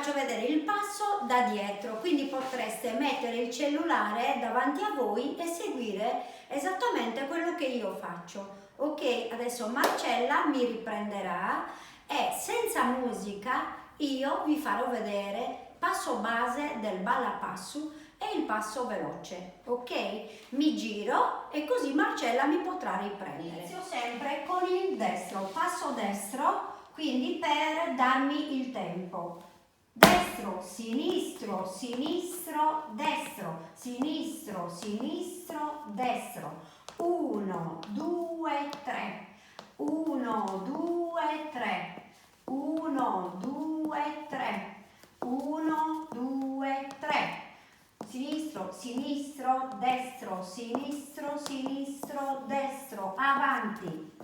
faccio vedere il passo da dietro, quindi potreste mettere il cellulare davanti a voi e seguire esattamente quello che io faccio. Ok, adesso Marcella mi riprenderà e senza musica io vi farò vedere passo base del ballapasso e il passo veloce, ok? Mi giro e così Marcella mi potrà riprendere. Inizio sempre con il destro, passo destro, quindi per darmi il tempo. Destro, sinistro, sinistro, destro, sinistro, sinistro, destro. 1, 2, 3. 1, 2, 3. 1, 2, 3. 1, 2, 3. Sinistro, sinistro, destro, sinistro, sinistro, destro, avanti.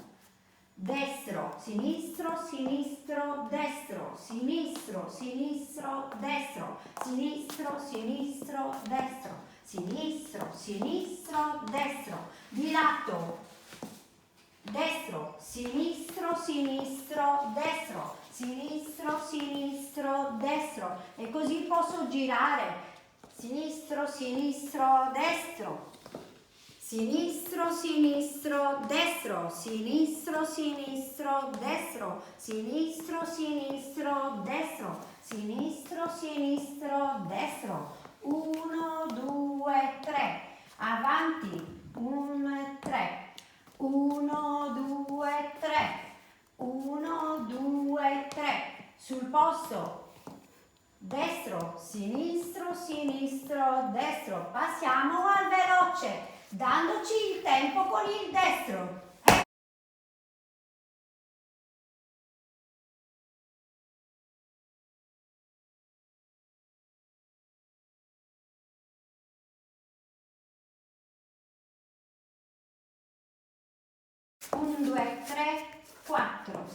Destro, sinistro, sinistro, destro, sinistro, sinistro, destro, sinistro, sinistro, destro, sinistro, sinistro, destro, di lato, destro, sinistro, sinistro, destro, sinistro, sinistro, destro e così posso girare, sinistro, sinistro, destro. Sinistro, sinistro, destro, sinistro, sinistro, destro, sinistro, sinistro, destro, sinistro, sinistro, destro. 1, 2, 3. Avanti. 1, 3. 1, 2, 3. 1, 2, 3. Sul posto. Destro, sinistro, sinistro, destro. Passiamo al veloce, dandoci il tempo con il destro. 1, 2, 3, 4.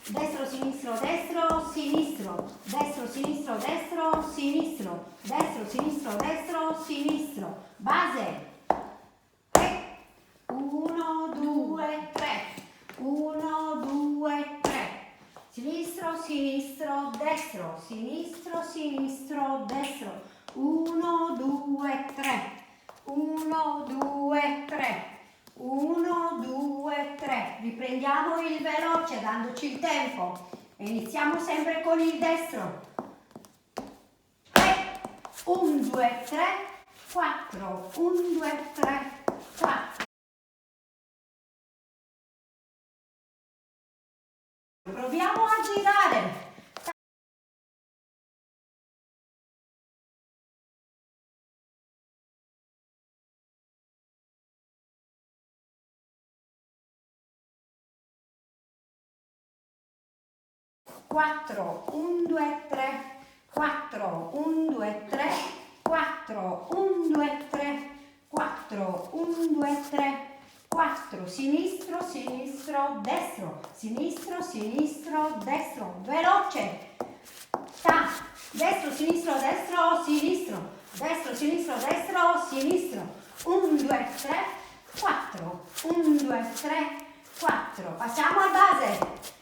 Destro, sinistro, destro, sinistro. Destro, sinistro, destro, sinistro. Destro, sinistro, destro, sinistro. Base. 1, 2, 3. 1, 2, 3. Sinistro, sinistro, destro. Sinistro, sinistro, destro. 1, 2, 3. 1, 2, 3. 1, 2, 3. Riprendiamo il veloce dandoci il tempo. E iniziamo sempre con il destro. 3, 1, 2, 3, 4. 1, 2, 3, 4. Proviamo a girare. 4, 1, 2, 3, 4, 1, 2, 3, 4, 1, 2, 3, 4, 1, 2, 3, 4, sinistro, sinistro, destro, sinistro, sinistro, destro, veloce, ta, destro, sinistro, destro, sinistro, destro, sinistro, destro, sinistro, 1, 2, 3, 4, 1, 2, 3, 4, passiamo al base.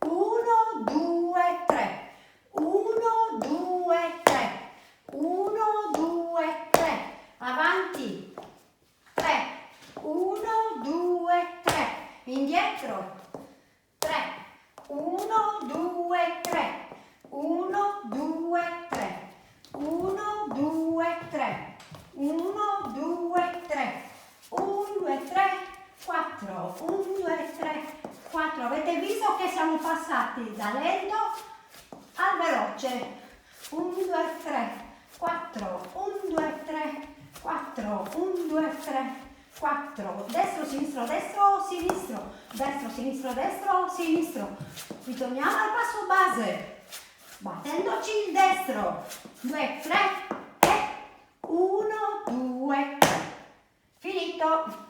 1, 2, 3. 1, 2, 3. 1, 2, 3. Avanti. 3. 1, 2, 3. Indietro. 3. 1, 2, 3. 1, 2, 3. 1, 2, 3. 1, 2, 3. 1, 2, 3. 4. 1, 2, 3. 4. Avete visto che siamo passati da lento al veloce. 1, 2, 3, 4. 1, 2, 3, 4. 1, 2, 3, 4. Destro, sinistro, destro, sinistro. Destro, sinistro, destro, sinistro. Ritorniamo al passo base. Battendoci il destro. 2, 3 e 1, 2, 3. Finito.